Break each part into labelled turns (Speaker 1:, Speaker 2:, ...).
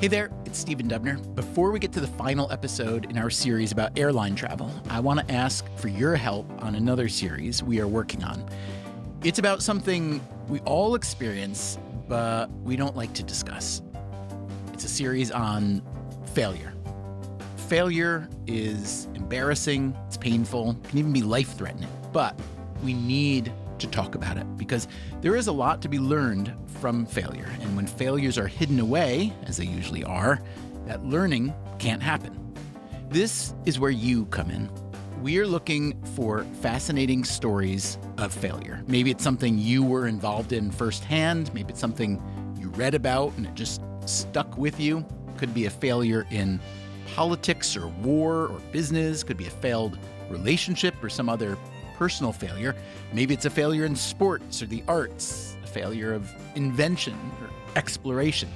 Speaker 1: Hey there, it's Stephen Dubner. Before we get to the final episode in our series about airline travel, I want to ask for your help on another series we are working on. It's about something we all experience, but we don't like to discuss. It's a series on failure. Failure is embarrassing, it's painful, it can even be life-threatening, but we need to talk about it because there is a lot to be learned from failure. And when failures are hidden away, as they usually are, that learning can't happen. This is where you come in. We are looking for fascinating stories of failure. Maybe it's something you were involved in firsthand. Maybe it's something you read about and it just stuck with you. Could be a failure in politics or war or business. Could be a failed relationship or some other personal failure. Maybe it's a failure in sports or the arts, a failure of invention or exploration.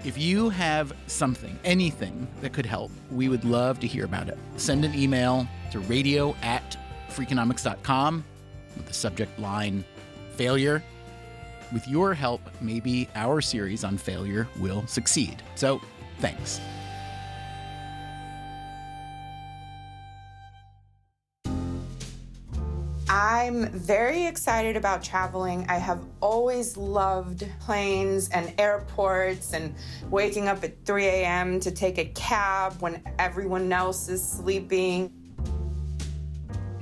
Speaker 1: If you have something, anything that could help, we would love to hear about it. Send an email to radio@freakonomics.com with the subject line failure. With your help, maybe our series on failure will succeed. So, thanks.
Speaker 2: I'm very excited about traveling. I have always loved planes and airports and waking up at 3 a.m. to take a cab when everyone else is sleeping.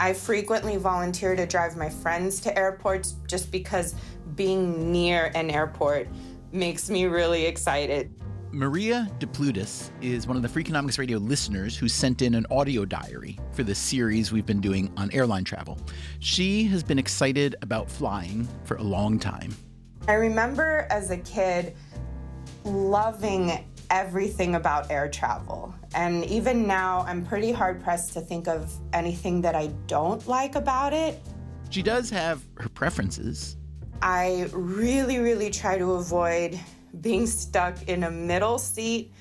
Speaker 2: I frequently volunteer to drive my friends to airports just because being near an airport makes me really excited.
Speaker 1: Maria DePlutis is one of the Freakonomics Radio listeners who sent in an audio diary for the series we've been doing on airline travel. She has been excited about flying for a long time.
Speaker 2: I remember as a kid loving everything about air travel. And even now, I'm pretty hard-pressed to think of anything that I don't like about it.
Speaker 1: She does have her preferences.
Speaker 2: I really try to avoid being stuck in a middle seat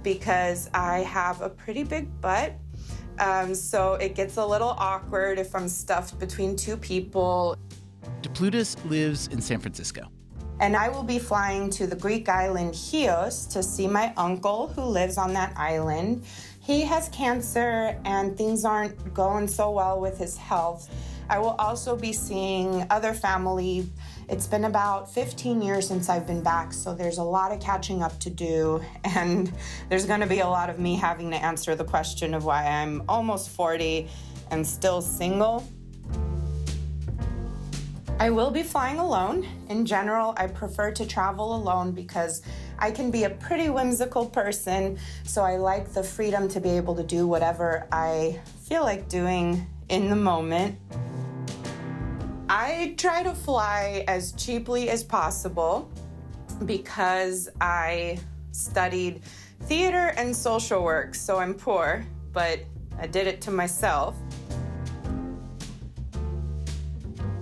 Speaker 2: because I have a pretty big butt. So it gets a little awkward if I'm stuffed between two people.
Speaker 1: DePlutis lives in San Francisco.
Speaker 2: And I will be flying to the Greek island Chios to see my uncle who lives on that island. He has cancer and things aren't going so well with his health. I will also be seeing other family. It's been about 15 years since I've been back, so there's a lot of catching up to do, and there's going to be a lot of me having to answer the question of why I'm almost 40 and still single. I will be flying alone. In general, I prefer to travel alone because I can be a pretty whimsical person, so I like the freedom to be able to do whatever I feel like doing in the moment. I try to fly as cheaply as possible because I studied theater and social work, so I'm poor, but I did it to myself.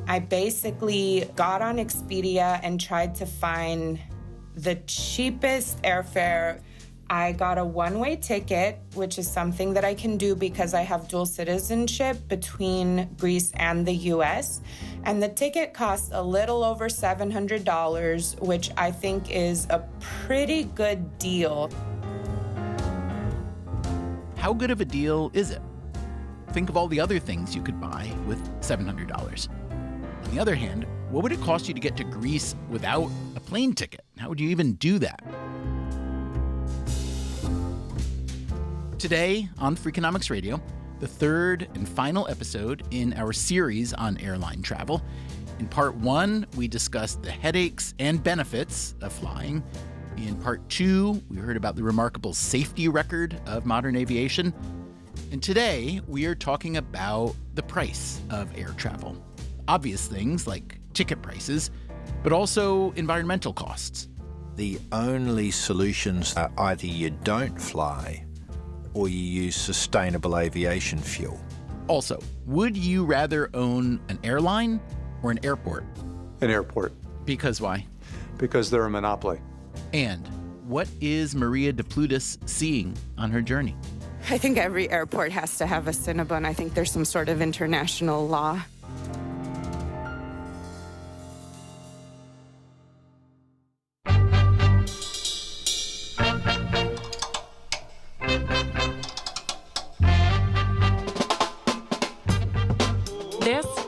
Speaker 2: I basically got on Expedia and tried to find the cheapest airfare. I got a one-way ticket, which is something that I can do because I have dual citizenship between Greece and the US. And the ticket cost a little over $700, which I think is a pretty good deal.
Speaker 1: How good of a deal is it? Think of all the other things you could buy with $700. On the other hand, what would it cost you to get to Greece without a plane ticket? How would you even do that? Today on Freakonomics Radio, the third and final episode in our series on airline travel. In part 1, we discussed the headaches and benefits of flying. In part 2, we heard about the remarkable safety record of modern aviation. And today, we are talking about the price of air travel. Obvious things like ticket prices, but also environmental costs.
Speaker 3: The only solutions are either you don't fly or you use sustainable aviation fuel.
Speaker 1: Also, would you rather own an airline or an airport?
Speaker 4: An airport.
Speaker 1: Because why?
Speaker 4: Because they're a monopoly.
Speaker 1: And what is Maria DePlutis seeing on her journey?
Speaker 2: I think every airport has to have a Cinnabon. I think there's some sort of international law.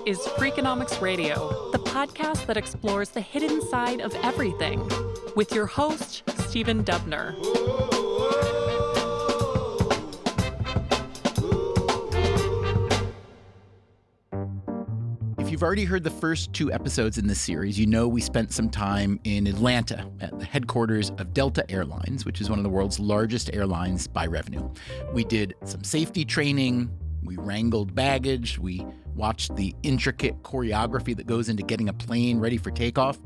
Speaker 5: is Freakonomics Radio, the podcast that explores the hidden side of everything, with your host, Stephen Dubner.
Speaker 1: If you've already heard the first two episodes in this series, you know we spent some time in Atlanta at the headquarters of Delta Airlines, which is one of the world's largest airlines by revenue. We did some safety training, we wrangled baggage, we watched the intricate choreography that goes into getting a plane ready for takeoff,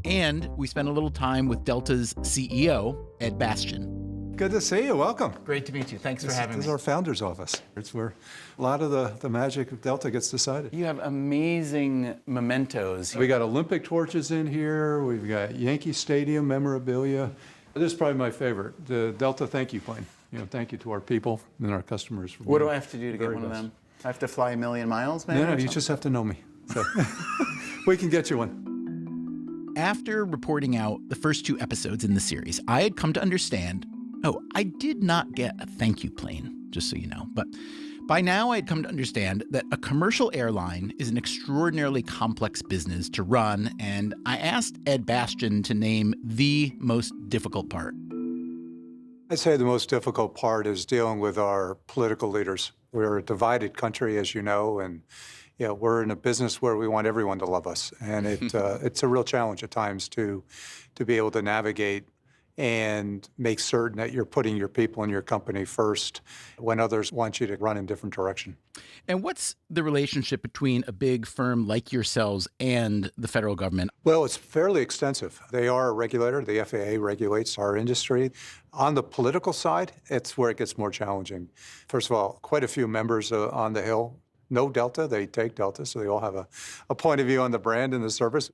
Speaker 1: and we spent a little time with Delta's CEO, Ed Bastian.
Speaker 4: Good to see you. Welcome.
Speaker 1: Great to meet you. Thanks for having me.
Speaker 4: This is our founder's office. It's where a lot of the magic of Delta gets decided.
Speaker 1: You have amazing mementos.
Speaker 4: We got Olympic torches in here. We've got Yankee Stadium memorabilia. This is probably my favorite, the Delta thank you plane. Thank you to our people and our customers.
Speaker 1: What do I have to do to get one of them? I have to fly 1,000,000 miles, man?
Speaker 4: No, you just have to know me. So we can get you one.
Speaker 1: After reporting out the first two episodes in the series, I had come to understand, I did not get a thank you plane, just so you know. But by now, I had come to understand that a commercial airline is an extraordinarily complex business to run, and I asked Ed Bastian to name the most difficult part.
Speaker 4: I'd say the most difficult part is dealing with our political leaders. We're a divided country, as you know, and we're in a business where we want everyone to love us. And it's a real challenge at times to be able to navigate and make certain that you're putting your people and your company first when others want you to run in a different direction.
Speaker 1: And what's the relationship between a big firm like yourselves and the federal government?
Speaker 4: Well, it's fairly extensive. They are a regulator. The FAA regulates our industry. On the political side, it's where it gets more challenging. First of all, quite a few members on the Hill know Delta. They take Delta, so they all have a point of view on the brand and the service.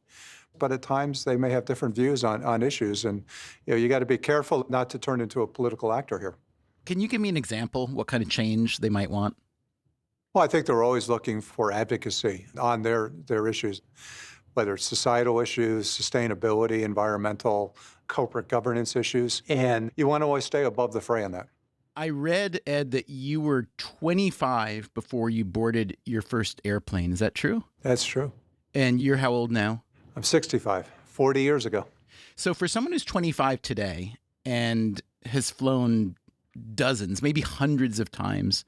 Speaker 4: But at times they may have different views on issues, and you got to be careful not to turn into a political actor here.
Speaker 1: Can you give me an example? What kind of change they might want?
Speaker 4: Well, I think they're always looking for advocacy on their issues, whether it's societal issues, sustainability, environmental, corporate governance issues, and you want to always stay above the fray on that.
Speaker 1: I read, Ed, that you were 25 before you boarded your first airplane. Is that true?
Speaker 4: That's true.
Speaker 1: And you're how old now?
Speaker 4: I'm 65, 40 years ago.
Speaker 1: So for someone who's 25 today and has flown dozens, maybe hundreds of times,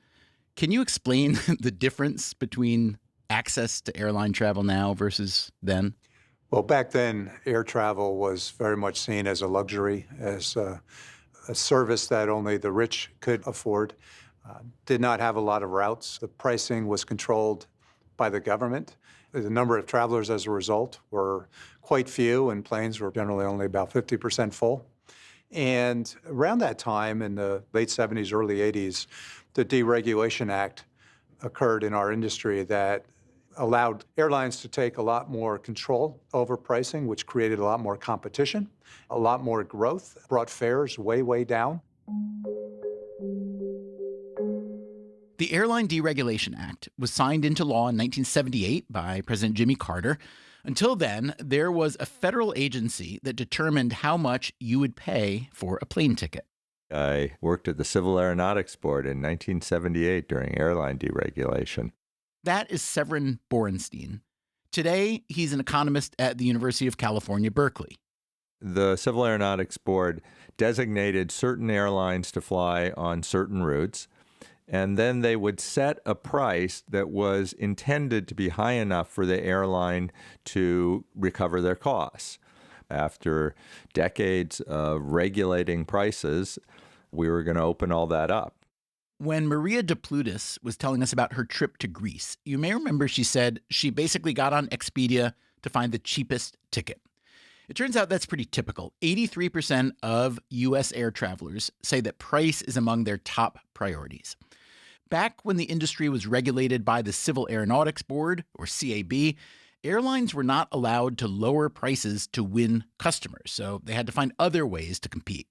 Speaker 1: can you explain the difference between access to airline travel now versus then?
Speaker 4: Well, back then, air travel was very much seen as a luxury, as a service that only the rich could afford. Did not have a lot of routes. The pricing was controlled by the government. The number of travelers as a result were quite few, and planes were generally only about 50% full. And around that time, in the late 70s, early 80s, the Deregulation Act occurred in our industry that allowed airlines to take a lot more control over pricing, which created a lot more competition, a lot more growth, brought fares way, way down.
Speaker 1: The Airline Deregulation Act was signed into law in 1978 by President Jimmy Carter. Until then, there was a federal agency that determined how much you would pay for a plane ticket.
Speaker 6: I worked at the Civil Aeronautics Board in 1978 during airline deregulation.
Speaker 1: That is Severin Borenstein. Today, he's an economist at the University of California, Berkeley.
Speaker 6: The Civil Aeronautics Board designated certain airlines to fly on certain routes, and then they would set a price that was intended to be high enough for the airline to recover their costs. After decades of regulating prices, we were going to open all that up.
Speaker 1: When Maria de Plutis was telling us about her trip to Greece, you may remember she said she basically got on Expedia to find the cheapest ticket. It turns out that's pretty typical. 83% of U.S. air travelers say that price is among their top priorities. Back when the industry was regulated by the Civil Aeronautics Board, or CAB, airlines were not allowed to lower prices to win customers, so they had to find other ways to compete.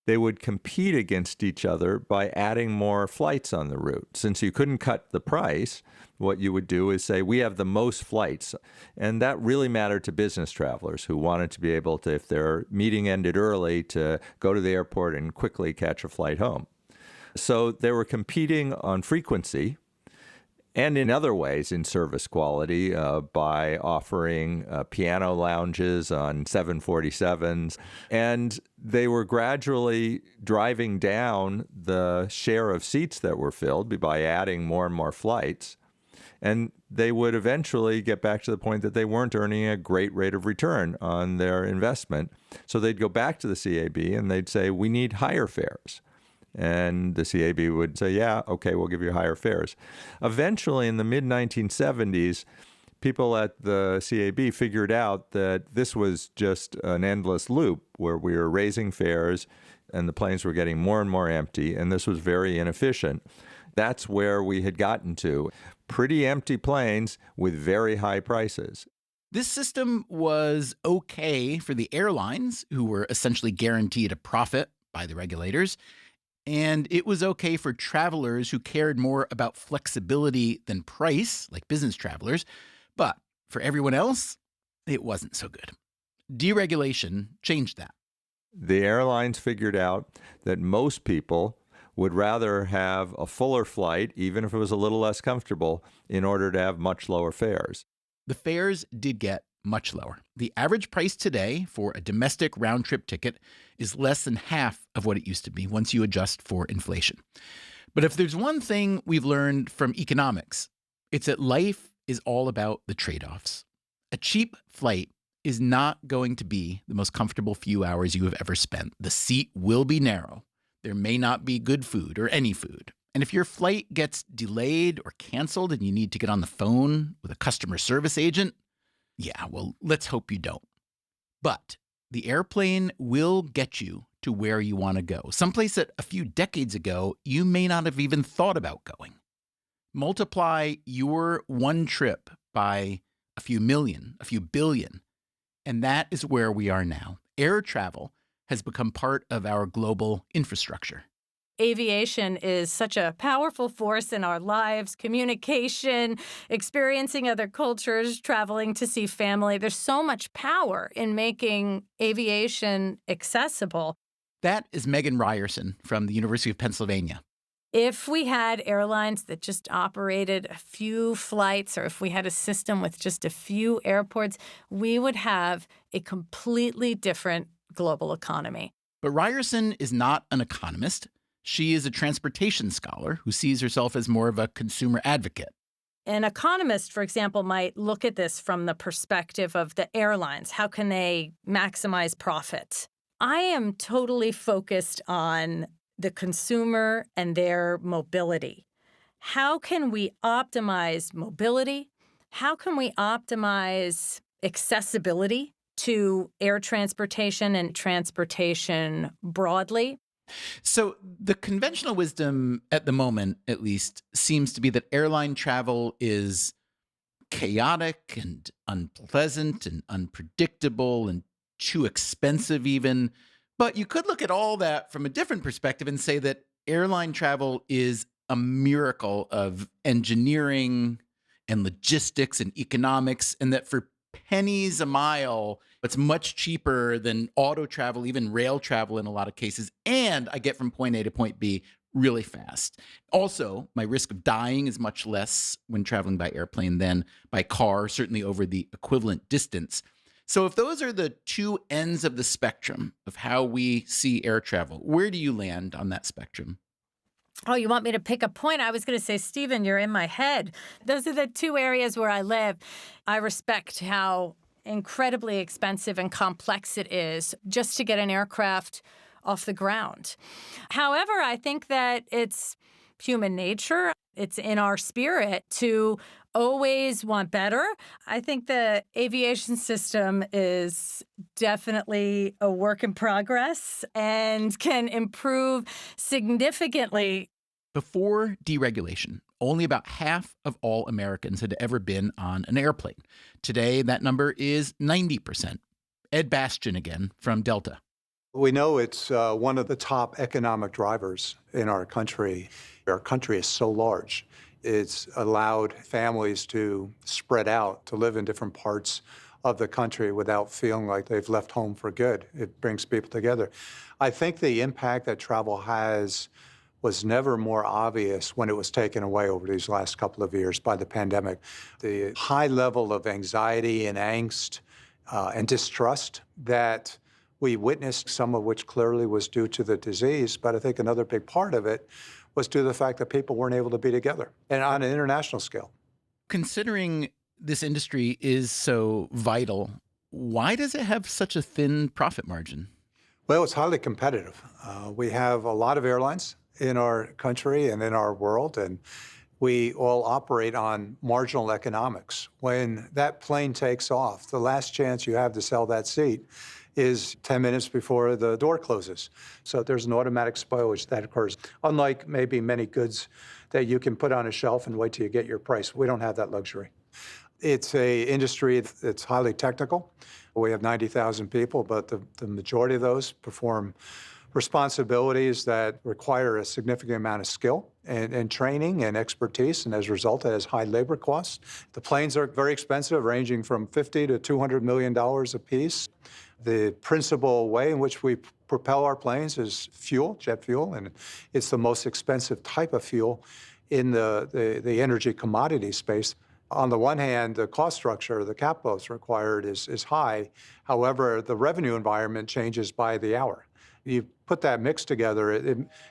Speaker 6: They would compete against each other by adding more flights on the route. Since you couldn't cut the price, what you would do is say, we have the most flights. And that really mattered to business travelers who wanted to be able to, if their meeting ended early, to go to the airport and quickly catch a flight home. So they were competing on frequency. and in other ways in service quality by offering piano lounges on 747s. And they were gradually driving down the share of seats that were filled by adding more and more flights. And they would eventually get back to the point that they weren't earning a great rate of return on their investment. So they'd go back to the CAB and they'd say, we need higher fares. And the CAB would say, yeah, okay, we'll give you higher fares. Eventually, in the mid-1970s, people at the CAB figured out that this was just an endless loop where we were raising fares and the planes were getting more and more empty, and this was very inefficient. That's where we had gotten to. Pretty empty planes with very high prices.
Speaker 1: This system was okay for the airlines, who were essentially guaranteed a profit by the regulators. And it was okay for travelers who cared more about flexibility than price, like business travelers. But for everyone else, it wasn't so good. Deregulation changed that.
Speaker 6: The airlines figured out that most people would rather have a fuller flight, even if it was a little less comfortable, in order to have much lower fares.
Speaker 1: The fares did get much lower. The average price today for a domestic round-trip ticket is less than half of what it used to be once you adjust for inflation. But if there's one thing we've learned from economics, it's that life is all about the trade-offs. A cheap flight is not going to be the most comfortable few hours you have ever spent. The seat will be narrow. There may not be good food or any food. And if your flight gets delayed or canceled and you need to get on the phone with a customer service agent, yeah, well, let's hope you don't. But the airplane will get you to where you want to go, someplace that a few decades ago you may not have even thought about going. Multiply your one trip by a few million, a few billion, and that is where we are now. Air travel has become part of our global infrastructure.
Speaker 7: Aviation is such a powerful force in our lives, communication, experiencing other cultures, traveling to see family. There's so much power in making aviation accessible.
Speaker 1: That is Megan Ryerson from the University of Pennsylvania.
Speaker 7: If we had airlines that just operated a few flights, or if we had a system with just a few airports, we would have a completely different global economy.
Speaker 1: But Ryerson is not an economist. She is a transportation scholar who sees herself as more of a consumer advocate.
Speaker 7: An economist, for example, might look at this from the perspective of the airlines. How can they maximize profit? I am totally focused on the consumer and their mobility. How can we optimize mobility? How can we optimize accessibility to air transportation and transportation broadly?
Speaker 1: So the conventional wisdom at the moment, at least, seems to be that airline travel is chaotic and unpleasant and unpredictable and too expensive even. But you could look at all that from a different perspective and say that airline travel is a miracle of engineering and logistics and economics, and that for pennies a mile, it's much cheaper than auto travel, even rail travel in a lot of cases. And I get from point A to point B really fast. Also, my risk of dying is much less when traveling by airplane than by car, certainly over the equivalent distance. So if those are the two ends of the spectrum of how we see air travel, where do you land on that spectrum?
Speaker 7: Oh, you want me to pick a point? I was going to say, Stephen, you're in my head. Those are the two areas where I live. I respect how incredibly expensive and complex it is just to get an aircraft off the ground. However, I think that it's human nature. It's in our spirit to always want better. I think the aviation system is definitely a work in progress and can improve significantly.
Speaker 1: Before deregulation, only about half of all Americans had ever been on an airplane. Today, that number is 90%. Ed Bastian again from Delta.
Speaker 4: We know it's one of the top economic drivers in our country. Our country is so large. It's allowed families to spread out, to live in different parts of the country without feeling like they've left home for good. It brings people together. I think the impact that travel has was never more obvious when it was taken away over these last couple of years by the pandemic. The high level of anxiety and angst and distrust that we witnessed, some of which clearly was due to the disease, but I think another big part of it was due to the fact that people weren't able to be together, and on an international scale.
Speaker 1: Considering this industry is so vital, why does it have such a thin profit margin?
Speaker 4: Well, it's highly competitive. We have a lot of airlines in our country and in our world, and we all operate on marginal economics. When that plane takes off, the last chance you have to sell that seat is 10 minutes before the door closes. So there's an automatic spoilage that occurs. Unlike maybe many goods that you can put on a shelf and wait till you get your price, we don't have that luxury. It's an industry that's highly technical. We have 90,000 people, but the majority of those perform responsibilities that require a significant amount of skill and training and expertise, and as a result, it has high labor costs. The planes are very expensive, ranging from $50 to $200 million a piece. The principal way in which we propel our planes is fuel, jet fuel, and it's the most expensive type of fuel in the energy commodity space. On the one hand, the cost structure, the capital that's required is high. However, the revenue environment changes by the hour. You put that mix together,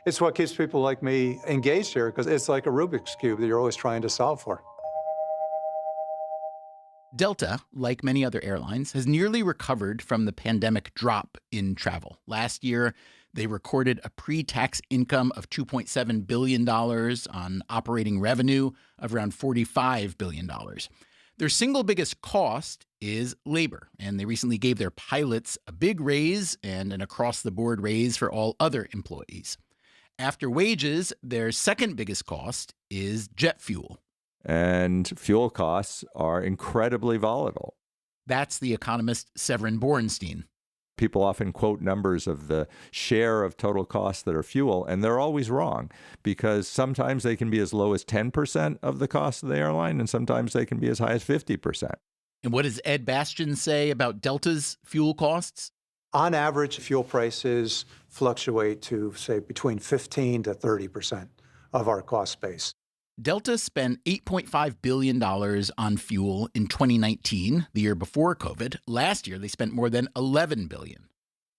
Speaker 4: it's what keeps people like me engaged here, because it's like a Rubik's Cube that you're always trying to solve for.
Speaker 1: Delta, like many other airlines, has nearly recovered from the pandemic drop in travel. Last year, they recorded a pre-tax income of $2.7 billion on operating revenue of around $45 billion. Their single biggest cost is labor, and they recently gave their pilots a big raise and an across-the-board raise for all other employees. After wages, their second biggest cost is jet fuel.
Speaker 6: And fuel costs are incredibly volatile.
Speaker 1: That's the economist Severin Borenstein.
Speaker 6: People often quote numbers of the share of total costs that are fuel, and they're always wrong, because sometimes they can be as low as 10% of the cost of the airline, and sometimes they can be as high as 50%.
Speaker 1: And what does Ed Bastian say about Delta's fuel costs?
Speaker 4: On average, fuel prices fluctuate to, say, between 15 to 30% of our cost base.
Speaker 1: Delta spent $8.5 billion on fuel in 2019, the year before COVID. Last year, they spent more than $11 billion.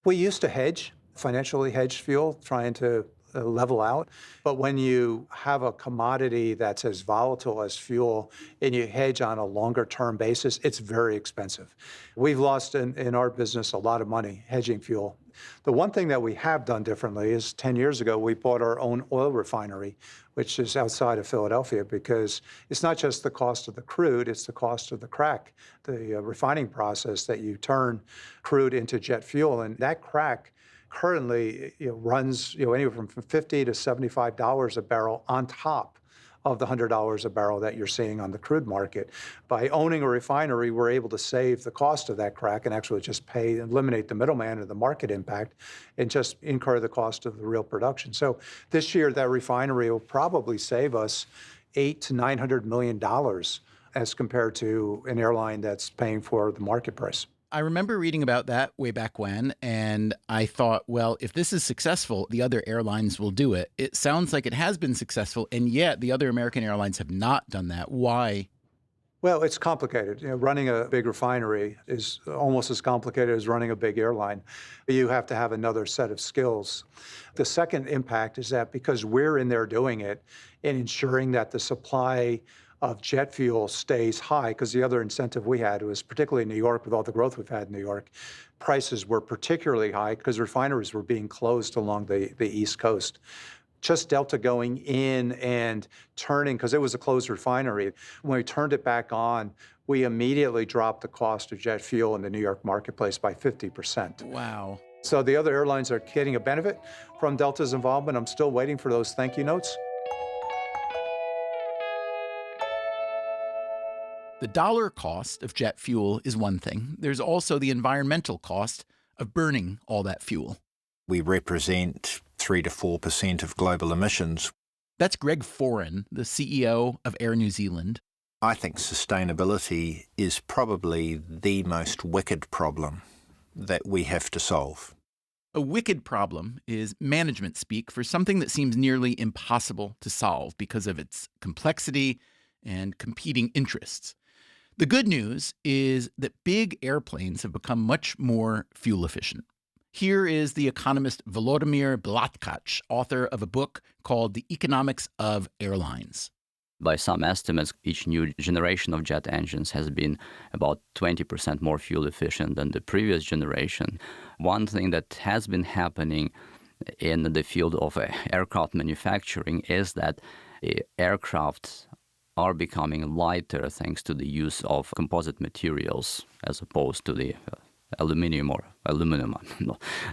Speaker 4: We used to hedge, financially hedge fuel, trying to level out. But when you have a commodity that's as volatile as fuel and you hedge on a longer term basis, it's very expensive. We've lost in our business a lot of money hedging fuel. The one thing that we have done differently is 10 years ago, we bought our own oil refinery, which is outside of Philadelphia, because it's not just the cost of the crude, it's the cost of the crack, the refining process that you turn crude into jet fuel. And that crack currently runs anywhere from $50 to $75 a barrel on top of the $100 a barrel that you're seeing on the crude market. By owning a refinery, we're able to save the cost of that crack and actually just eliminate the middleman or the market impact and just incur the cost of the real production. So this year, that refinery will probably save us $800 to $900 million as compared to an airline that's paying for the market price.
Speaker 1: I remember reading about that way back when, and I thought, well, if this is successful, the other airlines will do it. It sounds like it has been successful, and yet the other American airlines have not done that. Why?
Speaker 4: Well, it's complicated. Running a big refinery is almost as complicated as running a big airline. You have to have another set of skills. The second impact is that because we're in there doing it and ensuring that the supply of jet fuel stays high, because the other incentive we had was, particularly in New York, with all the growth we've had in New York, prices were particularly high because refineries were being closed along the East Coast. Just Delta going in and turning, because it was a closed refinery, when we turned it back on, we immediately dropped the cost of jet fuel in the New York marketplace by 50%.
Speaker 1: Wow.
Speaker 4: So the other airlines are getting a benefit from Delta's involvement. I'm still waiting for those thank you notes.
Speaker 1: The dollar cost of jet fuel is one thing. There's also the environmental cost of burning all that fuel.
Speaker 3: We represent 3 to 4% of global emissions.
Speaker 1: That's Greg Foran, the CEO of Air New Zealand.
Speaker 3: I think sustainability is probably the most wicked problem that we have to solve.
Speaker 1: A wicked problem is management speak for something that seems nearly impossible to solve because of its complexity and competing interests. The good news is that big airplanes have become much more fuel efficient. Here is the economist Volodymyr Blatkach, author of a book called The Economics of Airlines.
Speaker 8: By some estimates, each new generation of jet engines has been about 20% more fuel efficient than the previous generation. One thing that has been happening in the field of aircraft manufacturing is that aircraft are becoming lighter thanks to the use of composite materials as opposed to the aluminum.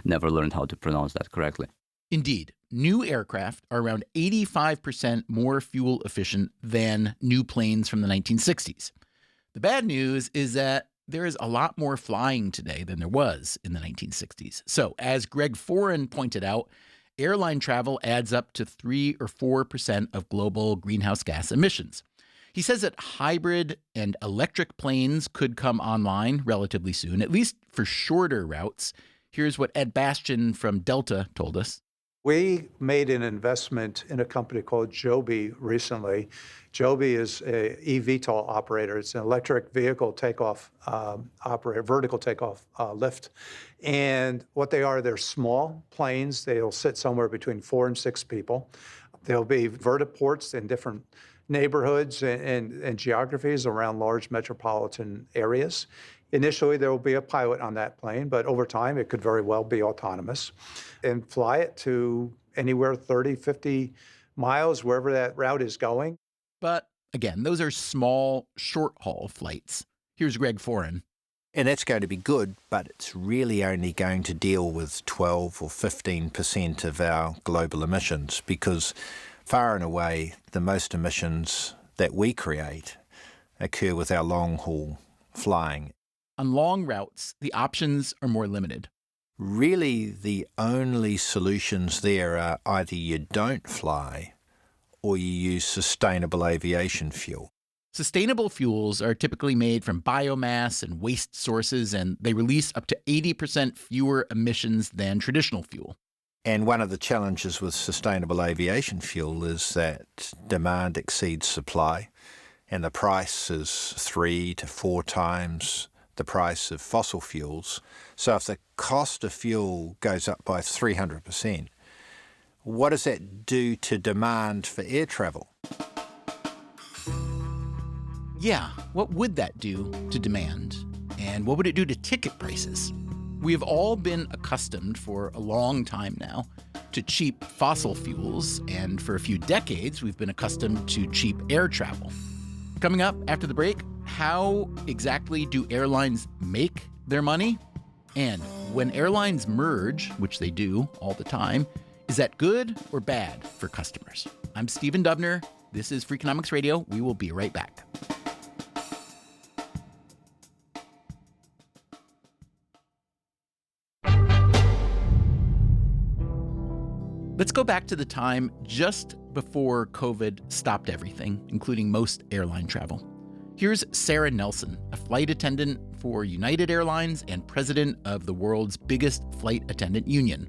Speaker 8: Never learned how to pronounce that correctly.
Speaker 1: Indeed, new aircraft are around 85% more fuel efficient than new planes from the 1960s. The bad news is that there is a lot more flying today than there was in the 1960s. So, as Greg Foran pointed out, airline travel adds up to 3 or 4% of global greenhouse gas emissions. He says that hybrid and electric planes could come online relatively soon, at least for shorter routes. Here's what Ed Bastian from Delta told us.
Speaker 4: We made an investment in a company called Joby recently. Joby is a eVTOL operator. It's an electric vehicle takeoff operator, vertical takeoff lift. And what they are, they're small planes. They'll sit somewhere between 4 and 6 people. There'll be vertiports in different neighborhoods and geographies around large metropolitan areas. Initially, there will be a pilot on that plane, but over time, it could very well be autonomous and fly it to anywhere 30, 50 miles, wherever that route is going.
Speaker 1: But again, those are small, short-haul flights. Here's Greg Foran.
Speaker 3: And that's going to be good, but it's really only going to deal with 12 or 15% of our global emissions, because far and away, the most emissions that we create occur with our long-haul flying.
Speaker 1: On long routes, the options are more limited.
Speaker 3: Really, the only solutions there are either you don't fly or you use sustainable aviation fuel.
Speaker 1: Sustainable fuels are typically made from biomass and waste sources, and they release up to 80% fewer emissions than traditional fuel.
Speaker 3: And one of the challenges with sustainable aviation fuel is that demand exceeds supply, and the price is 3 to 4 times the price of fossil fuels. So if the cost of fuel goes up by 300%, what does that do to demand for air travel?
Speaker 1: Yeah, what would that do to demand? And what would it do to ticket prices? We have all been accustomed for a long time now to cheap fossil fuels, and for a few decades, we've been accustomed to cheap air travel. Coming up after the break, how exactly do airlines make their money? And when airlines merge, which they do all the time, is that good or bad for customers? I'm Stephen Dubner. This is Freakonomics Radio. We will be right back. Let's go back to the time just before COVID stopped everything, including most airline travel. Here's Sarah Nelson, a flight attendant for United Airlines and president of the world's biggest flight attendant union.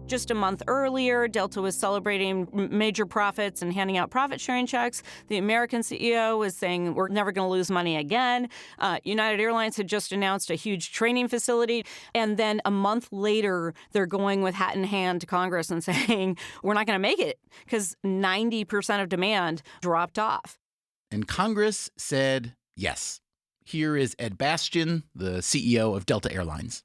Speaker 9: Just a month earlier, Delta was celebrating major profits and handing out profit-sharing checks. The American CEO was saying, we're never going to lose money again. United Airlines had just announced a huge training facility. And then a month later, they're going with hat in hand to Congress and saying, we're not going to make it because 90% of demand dropped off.
Speaker 1: And Congress said yes. Here is Ed Bastian, the CEO of Delta Airlines.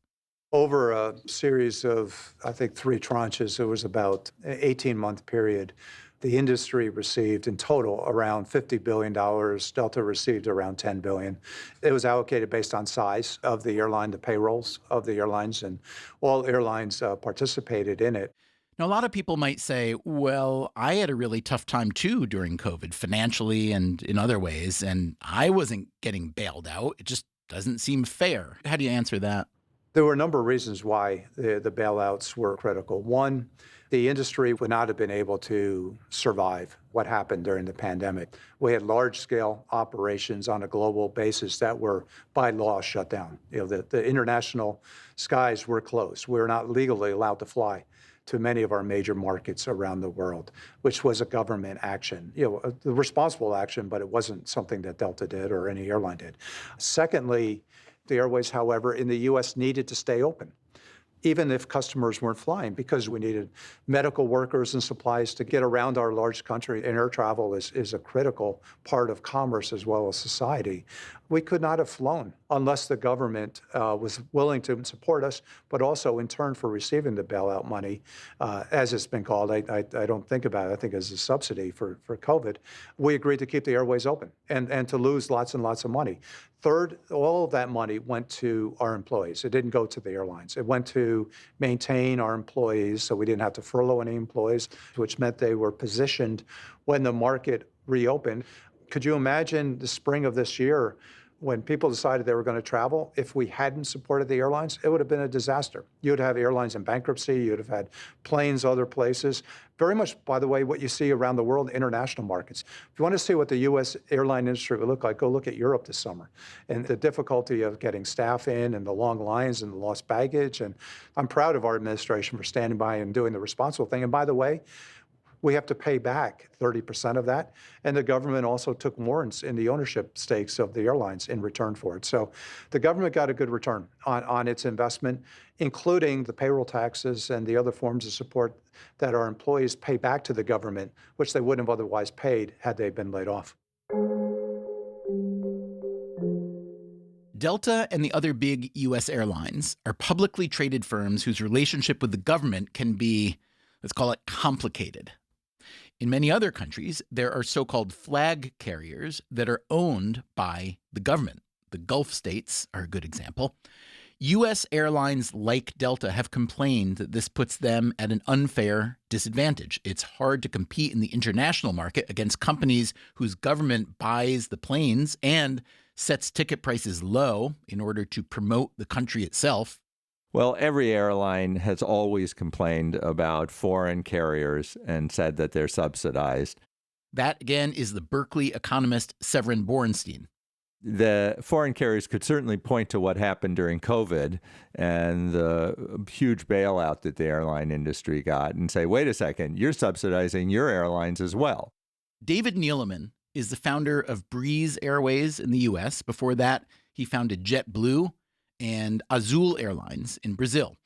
Speaker 4: Over a series of, I think, 3 tranches, it was about an 18-month period, the industry received in total around $50 billion. Delta received around $10 billion. It was allocated based on size of the airline, the payrolls of the airlines, and all airlines participated in it.
Speaker 1: Now, a lot of people might say, well, I had a really tough time too during COVID, financially and in other ways, and I wasn't getting bailed out. It just doesn't seem fair. How do you answer that?
Speaker 4: There were a number of reasons why the bailouts were critical. One, the industry would not have been able to survive what happened during the pandemic. We had large-scale operations on a global basis that were, by law, shut down. The international skies were closed. We were not legally allowed to fly to many of our major markets around the world, which was a government action, a responsible action, but it wasn't something that Delta did or any airline did. Secondly, the airways, however, in the U.S. needed to stay open, even if customers weren't flying, because we needed medical workers and supplies to get around our large country. And air travel is a critical part of commerce as well as society. We could not have flown unless the government was willing to support us, but also in turn for receiving the bailout money, as it's been called. I don't think about it, I think as a subsidy for COVID. We agreed to keep the airways open and to lose lots and lots of money. Third, all of that money went to our employees. It didn't go to the airlines. It went to maintain our employees, so we didn't have to furlough any employees, which meant they were positioned when the market reopened. Could you imagine the spring of this year when people decided they were going to travel? If we hadn't supported the airlines, it would have been a disaster. You'd have airlines in bankruptcy. You'd have had planes other places. Very much, by the way, what you see around the world, international markets. If you want to see what the U.S. airline industry would look like, go look at Europe this summer. And the difficulty of getting staff in and the long lines and the lost baggage. And I'm proud of our administration for standing by and doing the responsible thing. And by the way, we have to pay back 30% of that. And the government also took warrants in the ownership stakes of the airlines in return for it. So the government got a good return on its investment, including the payroll taxes and the other forms of support that our employees pay back to the government, which they wouldn't have otherwise paid had they been laid off.
Speaker 1: Delta and the other big U.S. airlines are publicly traded firms whose relationship with the government can be, let's call it, complicated. In many other countries, there are so-called flag carriers that are owned by the government. The Gulf states are a good example. U.S. airlines like Delta have complained that this puts them at an unfair disadvantage. It's hard to compete in the international market against companies whose government buys the planes and sets ticket prices low in order to promote the country itself.
Speaker 6: Well, every airline has always complained about foreign carriers and said that they're subsidized.
Speaker 1: That, again, is the Berkeley economist Severin Borenstein.
Speaker 6: The foreign carriers could certainly point to what happened during COVID and the huge bailout that the airline industry got and say, wait a second, you're subsidizing your airlines as well.
Speaker 1: David Neeleman is the founder of Breeze Airways in the U.S. Before that, he founded JetBlue and Azul Airlines in Brazil.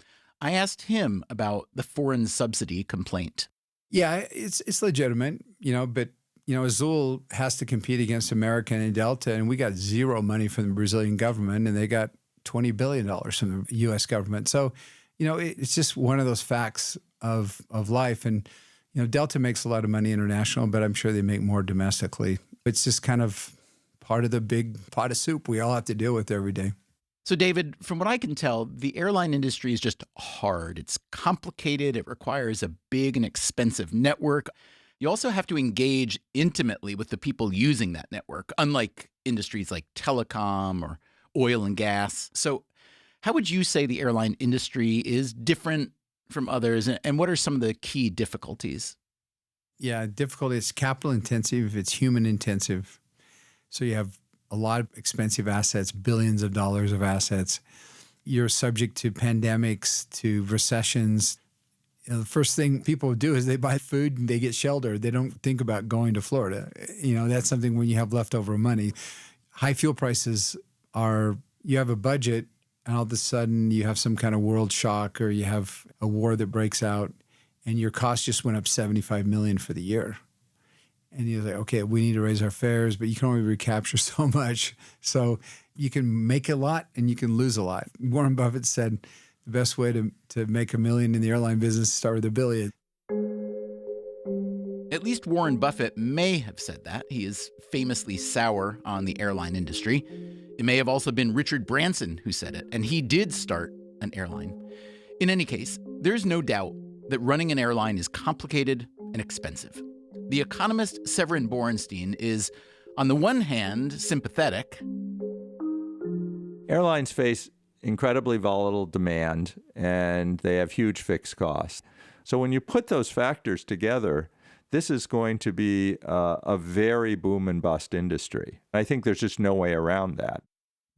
Speaker 1: I asked him about the foreign subsidy complaint.
Speaker 10: Yeah, it's legitimate, but Azul has to compete against American and Delta, and we got zero money from the Brazilian government, and they got $20 billion from the U.S. government. So, it's just one of those facts of life. And, Delta makes a lot of money international, but I'm sure they make more domestically. It's just kind of part of the big pot of soup we all have to deal with every day.
Speaker 1: So, David, from what I can tell, the airline industry is just hard. It's complicated. It requires a big and expensive network. You also have to engage intimately with the people using that network, unlike industries like telecom or oil and gas. So how would you say the airline industry is different from others? And what are some of the key difficulties?
Speaker 10: Yeah, difficulty is capital intensive. It's human intensive. So you have a lot of expensive assets, billions of dollars of assets. You're subject to pandemics, to recessions. The first thing people do is they buy food and they get shelter. They don't think about going to Florida. That's something when you have leftover money. High fuel prices are, you have a budget and all of a sudden you have some kind of world shock or you have a war that breaks out and your cost just went up $75 million for the year. And you're like, okay, we need to raise our fares, but you can only recapture so much. So you can make a lot and you can lose a lot. Warren Buffett said the best way to make $1 million in the airline business is start with $1 billion.
Speaker 1: At least Warren Buffett may have said that. He is famously sour on the airline industry. It may have also been Richard Branson who said it, and he did start an airline. In any case, there's no doubt that running an airline is complicated and expensive. The economist Severin Borenstein is, on the one hand, sympathetic.
Speaker 6: Airlines face incredibly volatile demand, and they have huge fixed costs. So when you put those factors together, this is going to be a very boom and bust industry. I think there's just no way around that.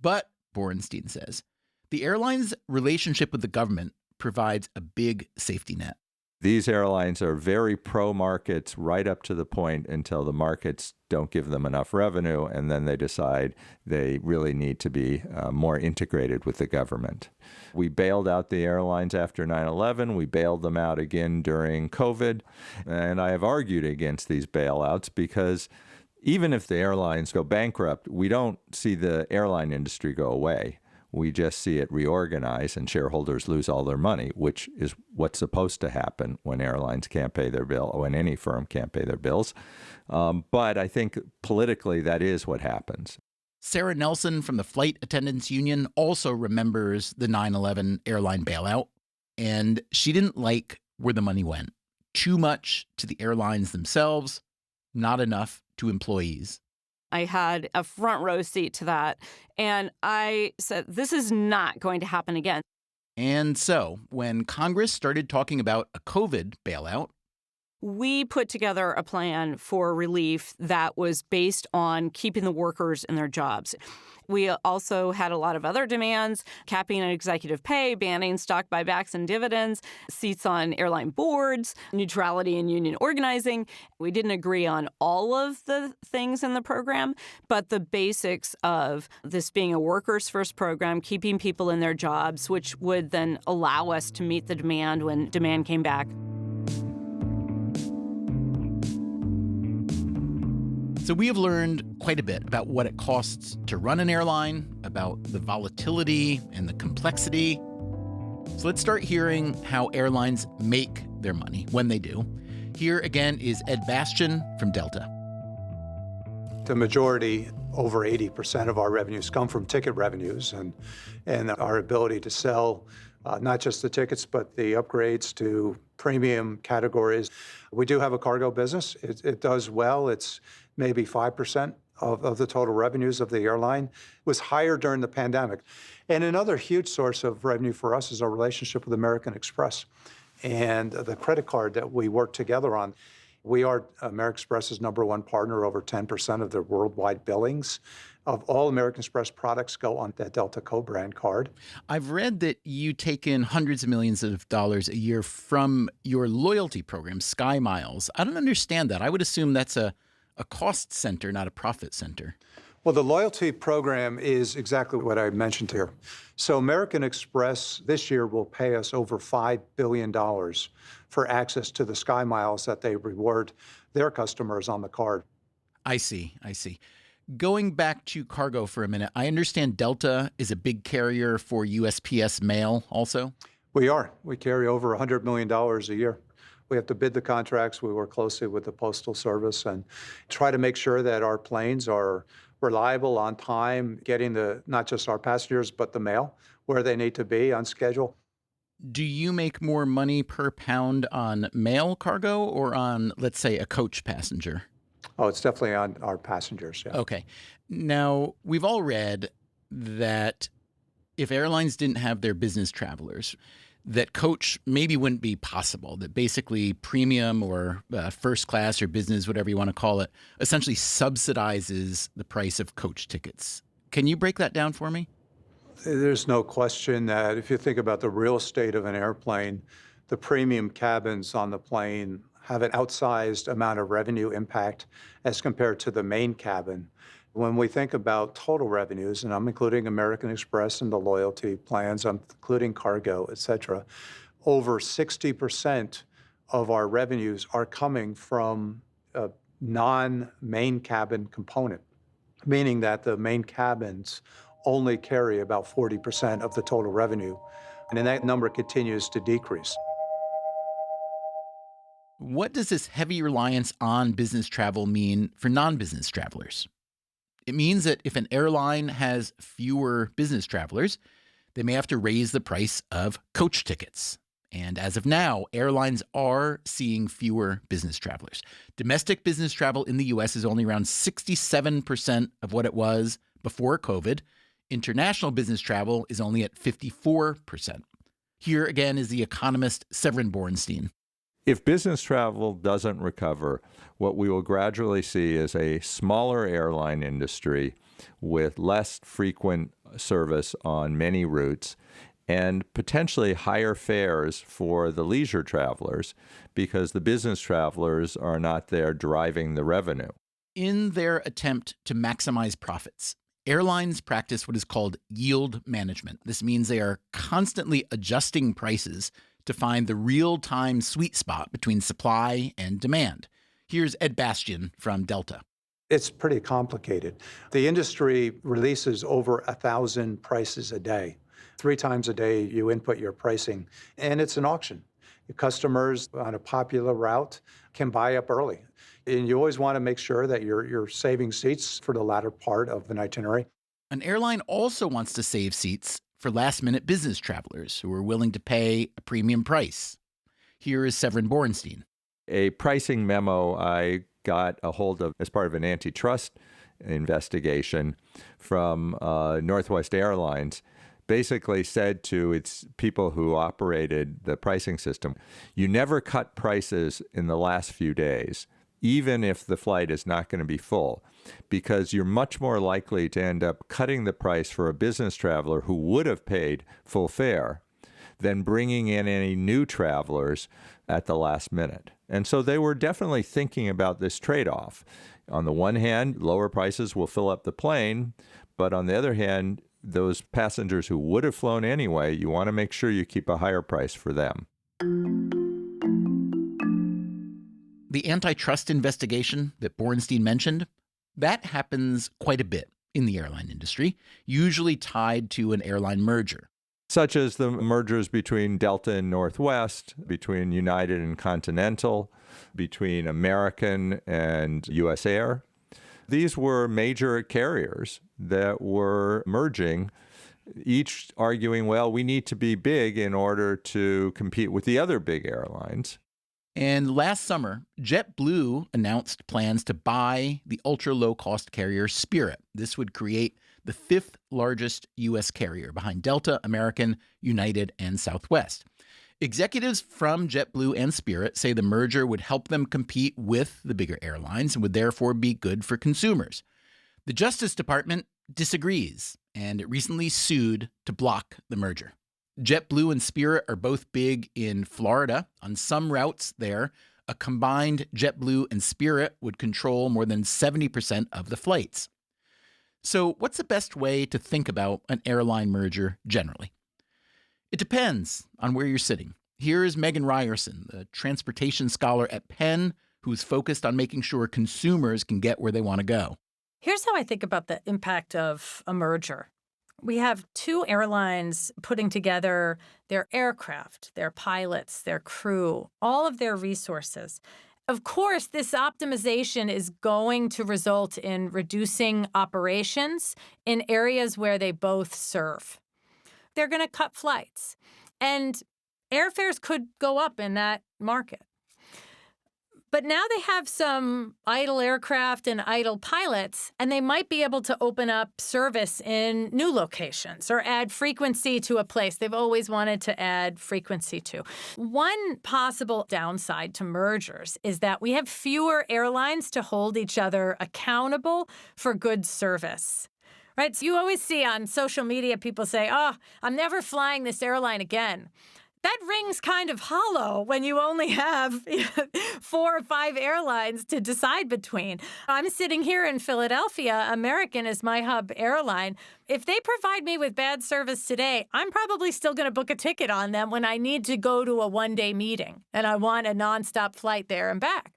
Speaker 1: But, Bernstein says, the airline's relationship with the government provides a big safety net.
Speaker 6: These airlines are very pro-markets right up to the point until the markets don't give them enough revenue, and then they decide they really need to be more integrated with the government. We bailed out the airlines after 9/11. We bailed them out again during COVID. And I have argued against these bailouts because even if the airlines go bankrupt, we don't see the airline industry go away. We just see it reorganize and shareholders lose all their money, which is what's supposed to happen when airlines can't pay their bill, or when any firm can't pay their bills. But I think politically that is what happens.
Speaker 1: Sarah Nelson from the Flight Attendants Union also remembers the 9/11 airline bailout, and she didn't like where the money went. Too much to the airlines themselves, not enough to employees.
Speaker 9: I had a front row seat to that. And I said, this is not going to happen again.
Speaker 1: And so when Congress started talking about a COVID bailout,
Speaker 9: we put together a plan for relief that was based on keeping the workers in their jobs. We also had a lot of other demands, capping executive pay, banning stock buybacks and dividends, seats on airline boards, neutrality in union organizing. We didn't agree on all of the things in the program, but the basics of this being a workers' first program, keeping people in their jobs, which would then allow us to meet the demand when demand came back.
Speaker 1: So we have learned quite a bit about what it costs to run an airline, about the volatility and the complexity. So let's start hearing how airlines make their money when they do. Here again is Ed Bastian from Delta.
Speaker 4: The majority, over 80% of our revenues come from ticket revenues, and our ability to sell not just the tickets, but the upgrades to premium categories. We do have a cargo business. It does well. It's maybe 5% of the total revenues of the airline. It was higher during the pandemic. And another huge source of revenue for us is our relationship with American Express and the credit card that we work together on. We are American Express's #1 partner. Over 10% of their worldwide billings of all American Express products go on that Delta co-brand card.
Speaker 1: I've read that you take in hundreds of millions of dollars a year from your loyalty program, Sky Miles. I don't understand that. I would assume that's a cost center, not a profit center.
Speaker 4: Well, the loyalty program is exactly what I mentioned here. So American Express this year will pay us over $5 billion for access to the Sky Miles that they reward their customers on the card.
Speaker 1: I see. Going back to cargo for a minute, I understand Delta is a big carrier for USPS mail also?
Speaker 4: We are. We carry over $100 million a year. We have to bid the contracts. We work closely with the Postal Service and try to make sure that our planes are reliable, on time, getting not just our passengers, but the mail where they need to be on schedule.
Speaker 1: Do you make more money per pound on mail cargo or on, let's say, a coach passenger?
Speaker 4: Oh, it's definitely on our passengers, yeah.
Speaker 1: Okay. Now, we've all read that if airlines didn't have their business travelers, that coach maybe wouldn't be possible, that basically premium or first class or business, whatever you want to call it, essentially subsidizes the price of coach tickets. Can you break that down for me?
Speaker 4: There's no question that if you think about the real estate of an airplane, the premium cabins on the plane have an outsized amount of revenue impact as compared to the main cabin. When we think about total revenues, and I'm including American Express and the loyalty plans, I'm including cargo, et cetera, over 60% of our revenues are coming from a non-main cabin component, meaning that the main cabins only carry about 40% of the total revenue, and then that number continues to decrease.
Speaker 1: What does this heavy reliance on business travel mean for non-business travelers? It means that if an airline has fewer business travelers, they may have to raise the price of coach tickets. And as of now, airlines are seeing fewer business travelers. Domestic business travel in the U.S. is only around 67% of what it was before COVID. International business travel is only at 54%. Here again is the economist Audrey Bernstein.
Speaker 6: If business travel doesn't recover, what we will gradually see is a smaller airline industry with less frequent service on many routes and potentially higher fares for the leisure travelers because the business travelers are not there driving the revenue.
Speaker 1: In their attempt to maximize profits, airlines practice what is called yield management. This means they are constantly adjusting prices to find the real-time sweet spot between supply and demand. Here's Ed Bastian from Delta.
Speaker 4: It's pretty complicated. The industry releases over 1,000 prices a day. 3 times a day you input your pricing, and it's an auction. Customers on a popular route can buy up early. And you always want to make sure that you're saving seats for the latter part of an itinerary.
Speaker 1: An airline also wants to save seats for last-minute business travelers who are willing to pay a premium price. Here is Audrey Bernstein.
Speaker 6: A pricing memo I got a hold of as part of an antitrust investigation from Northwest Airlines basically said to its people who operated the pricing system, you never cut prices in the last few days, even if the flight is not going to be full, because you're much more likely to end up cutting the price for a business traveler who would have paid full fare than bringing in any new travelers at the last minute. And so they were definitely thinking about this trade-off. On the one hand, lower prices will fill up the plane, but on the other hand, those passengers who would have flown anyway, you want to make sure you keep a higher price for them.
Speaker 1: The antitrust investigation that Bernstein mentioned, that happens quite a bit in the airline industry, usually tied to an airline merger.
Speaker 6: Such as the mergers between Delta and Northwest, between United and Continental, between American and US Air. These were major carriers that were merging, each arguing, well, we need to be big in order to compete with the other big airlines.
Speaker 1: And last summer, JetBlue announced plans to buy the ultra-low-cost carrier Spirit. This would create the 5th largest U.S. carrier behind Delta, American, United, and Southwest. Executives from JetBlue and Spirit say the merger would help them compete with the bigger airlines and would therefore be good for consumers. The Justice Department disagrees, and it recently sued to block the merger. JetBlue and Spirit are both big in Florida. On some routes there, a combined JetBlue and Spirit would control more than 70% of the flights. So what's the best way to think about an airline merger generally? It depends on where you're sitting. Here is Megan Ryerson, the transportation scholar at Penn, who's focused on making sure consumers can get where they want to go.
Speaker 7: Here's how I think about the impact of a merger. We have 2 airlines putting together their aircraft, their pilots, their crew, all of their resources. Of course, this optimization is going to result in reducing operations in areas where they both serve. They're going to cut flights, and airfares could go up in that market. But now they have some idle aircraft and idle pilots, and they might be able to open up service in new locations or add frequency to a place they've always wanted to add frequency to. One possible downside to mergers is that we have fewer airlines to hold each other accountable for good service. Right? So you always see on social media people say, oh, I'm never flying this airline again. That rings kind of hollow when you only have 4 or 5 airlines to decide between. I'm sitting here in Philadelphia. American is my hub airline. If they provide me with bad service today, I'm probably still going to book a ticket on them when I need to go to a one-day meeting and I want a nonstop flight there and back.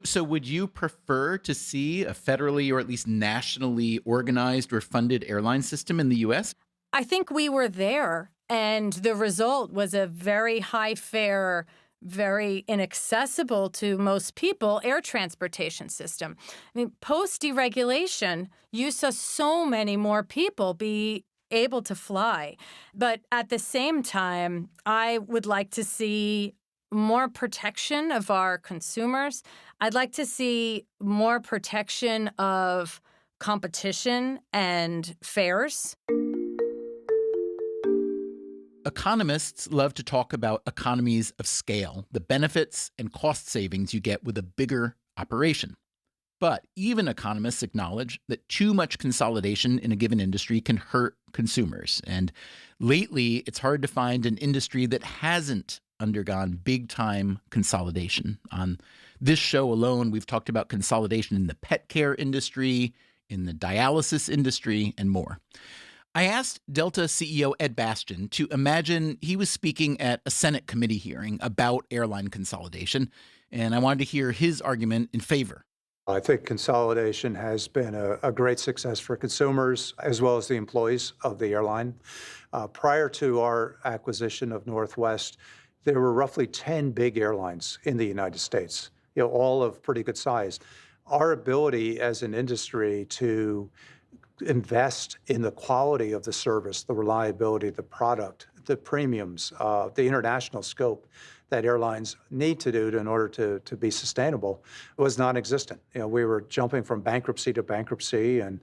Speaker 1: So would you prefer to see a federally or at least nationally organized or funded airline system in the U.S.?
Speaker 7: I think we were there, and the result was a very high fare, very inaccessible to most people air transportation system. I mean, post-deregulation, you saw so many more people be able to fly. But at the same time, I would like to see more protection of our consumers. I'd like to see more protection of competition and fares.
Speaker 1: Economists love to talk about economies of scale, the benefits and cost savings you get with a bigger operation. But even economists acknowledge that too much consolidation in a given industry can hurt consumers. And lately, it's hard to find an industry that hasn't undergone big-time consolidation. On this show alone, we've talked about consolidation in the pet care industry, in the dialysis industry, and more. I asked Delta CEO Ed Bastian to imagine he was speaking at a Senate committee hearing about airline consolidation, and I wanted to hear his argument in favor.
Speaker 4: I think consolidation has been a great success for consumers as well as the employees of the airline. Prior to our acquisition of Northwest, there were roughly 10 big airlines in the United States, all of pretty good size. Our ability as an industry to invest in the quality of the service, the reliability, the product, the premiums, the international scope that airlines need to do in order to be sustainable was non-existent. We were jumping from bankruptcy to bankruptcy. And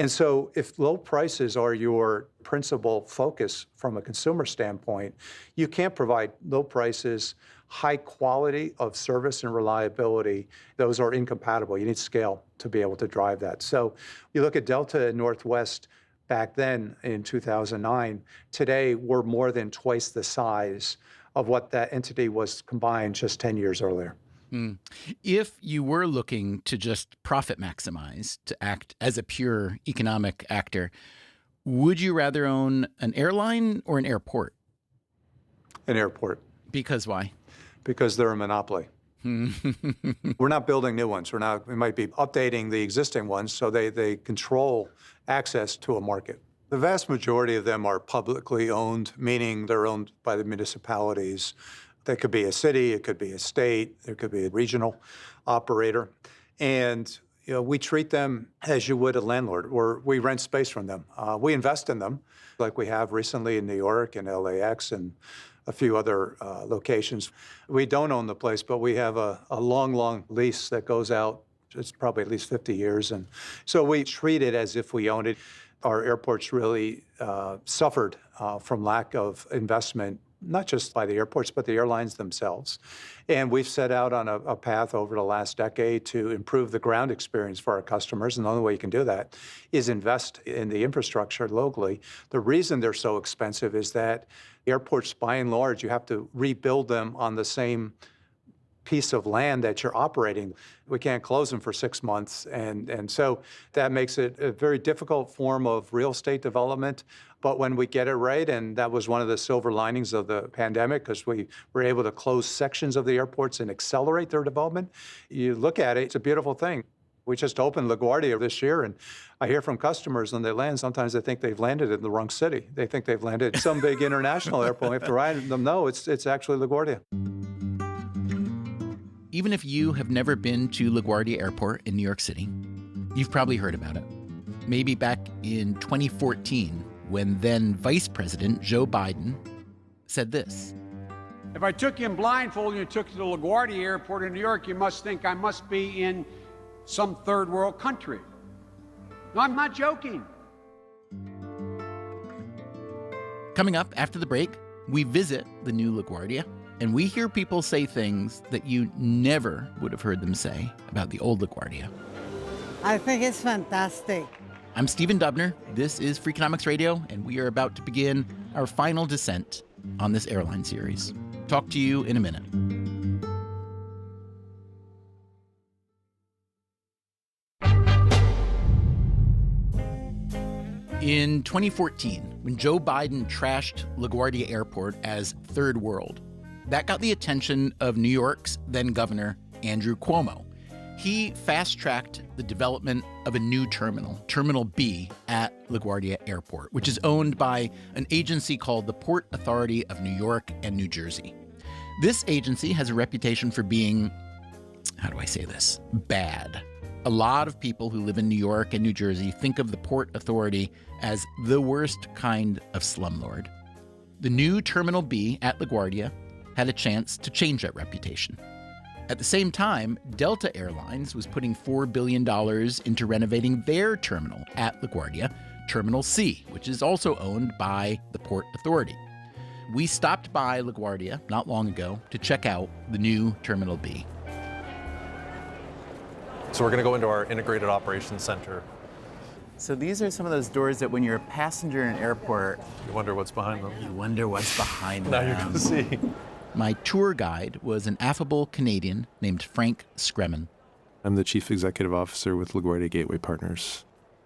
Speaker 4: so if low prices are your principal focus from a consumer standpoint, you can't provide low prices, high quality of service and reliability. Those are incompatible. You need scale to be able to drive that. So you look at Delta and Northwest back then in 2009, today we're more than twice the size of what that entity was combined just 10 years earlier.
Speaker 1: If you were looking to just profit maximize, to act as a pure economic actor, would you rather own an airline or an airport?
Speaker 4: An airport.
Speaker 1: Because why?
Speaker 4: Because they're a monopoly. We're not building new ones. We might be updating the existing ones so they control access to a market. The vast majority of them are publicly owned, meaning they're owned by the municipalities. That could be a city, it could be a state, it could be a regional operator. And we treat them as you would a landlord, or we rent space from them. We invest in them, like we have recently in New York and LAX and a few other locations. We don't own the place, but we have a long lease that goes out. It's probably at least 50 years. And so we treat it as if we own it. Our airports really suffered from lack of investment, not just by the airports, but the airlines themselves. And we've set out on a path over the last decade to improve the ground experience for our customers. And the only way you can do that is invest in the infrastructure locally. The reason they're so expensive is that airports, by and large, you have to rebuild them on the same piece of land that you're operating. We can't close them for 6 months. And so that makes it a very difficult form of real estate development. But when we get it right, and that was one of the silver linings of the pandemic, because we were able to close sections of the airports and accelerate their development, you look at it, it's a beautiful thing. We just opened LaGuardia this year, and I hear from customers when they land, sometimes they think they've landed in the wrong city. They think they've landed at some big international airport. We have to remind them, no, it's actually LaGuardia.
Speaker 1: Even if you have never been to LaGuardia Airport in New York City, you've probably heard about it. Maybe back in 2014, when then Vice President Joe Biden said this.
Speaker 11: If I took you in blindfold and you took you to LaGuardia Airport in New York, you must think I must be in some third world country. No, I'm not joking.
Speaker 1: Coming up after the break, we visit the new LaGuardia, and we hear people say things that you never would have heard them say about the old LaGuardia.
Speaker 12: I think it's fantastic.
Speaker 1: I'm Stephen Dubner. This is Freakonomics Radio, and we are about to begin our final descent on this airline series. Talk to you in a minute. In 2014, when Joe Biden trashed LaGuardia Airport as third world, that got the attention of New York's then governor, Andrew Cuomo. He fast-tracked the development of a new terminal, Terminal B, at LaGuardia Airport, which is owned by an agency called the Port Authority of New York and New Jersey. This agency has a reputation for being, how do I say this, bad. A lot of people who live in New York and New Jersey think of the Port Authority as the worst kind of slumlord. The new Terminal B at LaGuardia had a chance to change that reputation. At the same time, Delta Airlines was putting $4 billion into renovating their terminal at LaGuardia, Terminal C, which is also owned by the Port Authority. We stopped by LaGuardia not long ago to check out the new Terminal B.
Speaker 13: So we're going to go into our integrated operations center.
Speaker 1: So these are some of those doors that when you're a passenger in an airport,
Speaker 13: you wonder what's behind them.
Speaker 1: You wonder what's behind them.
Speaker 13: Now you're going to see.
Speaker 1: My tour guide was an affable Canadian named Frank Scremin.
Speaker 14: I'm the Chief Executive Officer with LaGuardia Gateway Partners.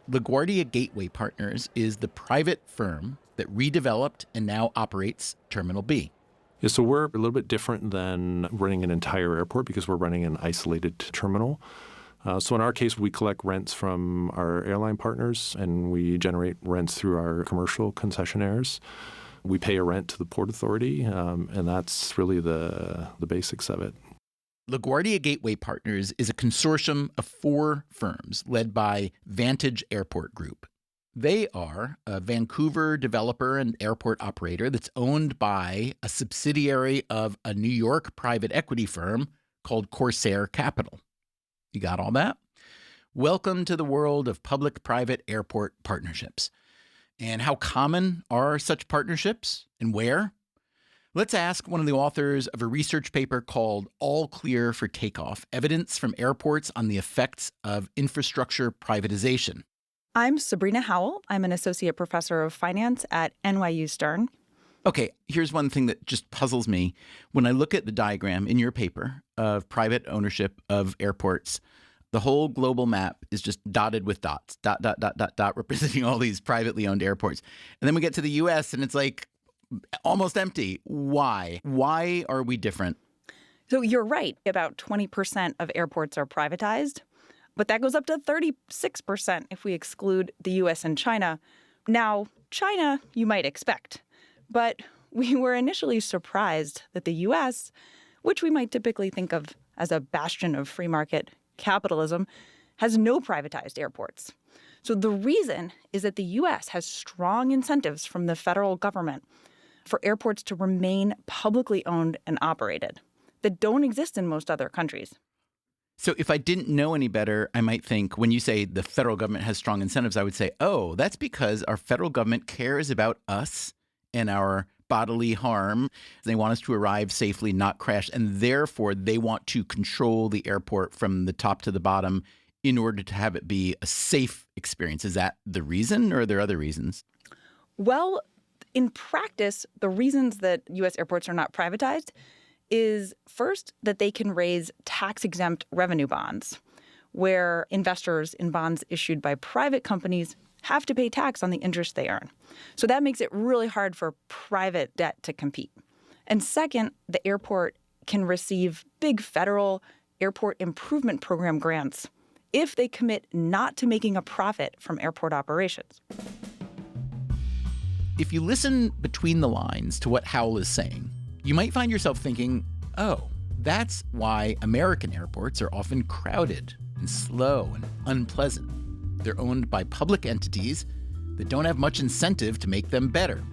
Speaker 1: LaGuardia Gateway Partners is the private firm that redeveloped and now operates Terminal B.
Speaker 14: Yeah, so we're a little bit different than running an entire airport because we're running an isolated terminal. So in our case, we collect rents from our airline partners and we generate rents through our commercial concessionaires. We pay a rent to the Port Authority, and that's really the basics of it.
Speaker 1: LaGuardia Gateway Partners is a consortium of 4 firms led by Vantage Airport Group. They are a Vancouver developer and airport operator that's owned by a subsidiary of a New York private equity firm called Corsair Capital. You got all that? Welcome to the world of public-private airport partnerships. And how common are such partnerships and where? Let's ask one of the authors of a research paper called All Clear for Takeoff, Evidence from Airports on the Effects of Infrastructure Privatization.
Speaker 15: I'm Sabrina Howell. I'm an associate professor of finance at NYU Stern.
Speaker 1: Okay, here's one thing that just puzzles me. When I look at the diagram in your paper of private ownership of airports, the whole global map is just dotted with dots, dot, dot, dot, dot, dot, representing all these privately owned airports. And then we get to the U.S. and it's like almost empty. Why? Why are we different?
Speaker 15: So you're right. About 20% of airports are privatized, but that goes up to 36% if we exclude the U.S. and China. Now, China, you might expect. But we were initially surprised that the U.S., which we might typically think of as a bastion of free market capitalism, has no privatized airports. So the reason is that the U.S. has strong incentives from the federal government for airports to remain publicly owned and operated that don't exist in most other countries.
Speaker 1: So if I didn't know any better, I might think when you say the federal government has strong incentives, I would say, oh, that's because our federal government cares about us and our bodily harm. They want us to arrive safely, not crash, and therefore they want to control the airport from the top to the bottom in order to have it be a safe experience. Is that the reason, or are there other reasons?
Speaker 15: Well, in practice, the reasons that U.S. airports are not privatized is first that they can raise tax-exempt revenue bonds, where investors in bonds issued by private companies have to pay tax on the interest they earn. So that makes it really hard for private debt to compete. And second, the airport can receive big federal airport improvement program grants if they commit not to making a profit from airport operations.
Speaker 1: If you listen between the lines to what Howell is saying, you might find yourself thinking, oh, that's why American airports are often crowded and slow and unpleasant. They're owned by public entities that don't have much incentive to make them better.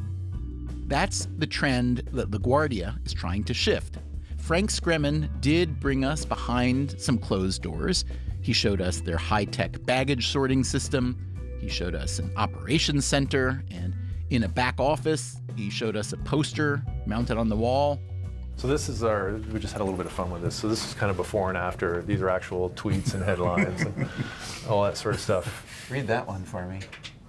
Speaker 1: That's the trend that LaGuardia is trying to shift. Frank Scremin did bring us behind some closed doors. He showed us their high-tech baggage sorting system. He showed us an operations center, and in a back office, he showed us a poster mounted on the wall.
Speaker 13: So this is we just had a little bit of fun with this. So this is kind of before and after. These are actual tweets and headlines and all that sort of stuff.
Speaker 1: Read that one for me.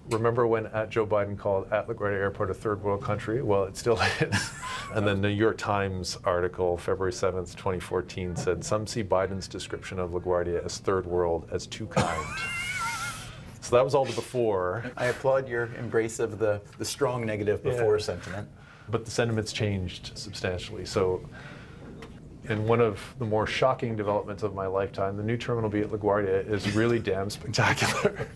Speaker 13: Remember when Joe Biden called LaGuardia Airport a third world country? Well, it still is. And then the New York Times article, February 7th, 2014, said, some see Biden's description of LaGuardia as third world as too kind. So that was all the before.
Speaker 1: I applaud your embrace of the strong negative before sentiment.
Speaker 13: But the sentiment's changed substantially. So in one of the more shocking developments of my lifetime, the new Terminal B at LaGuardia is really damn spectacular.